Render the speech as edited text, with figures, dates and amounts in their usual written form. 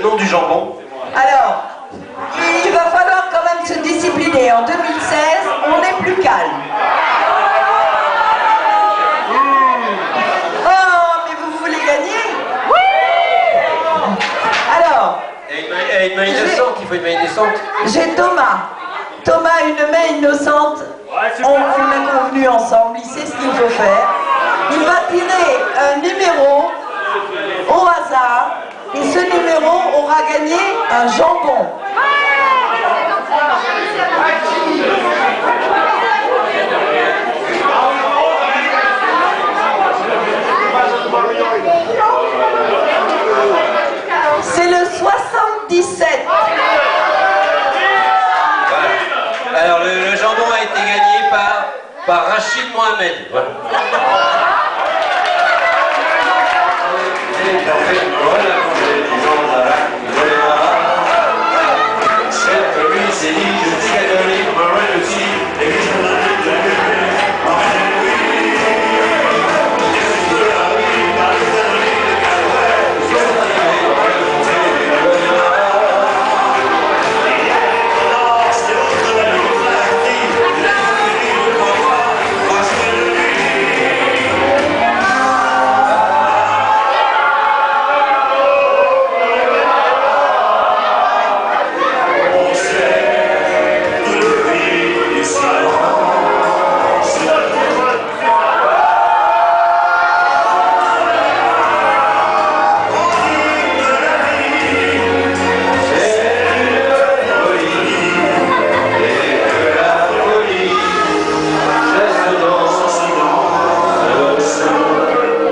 nom du jambon. Alors, il va falloir quand même se discipliner. En 2016, on est plus calme. Oh, mais vous voulez gagner? Oui. Alors. Et une main innocente, il faut une main innocente. J'ai Thomas. Thomas, une main innocente. On a convenu ensemble, il sait ce qu'il faut faire. Il va tirer un numéro au hasard et ce numéro aura gagné un jambon. C'est le 77. Voilà. Alors le jambon a été gagné par Rachid Mohamed. Voilà.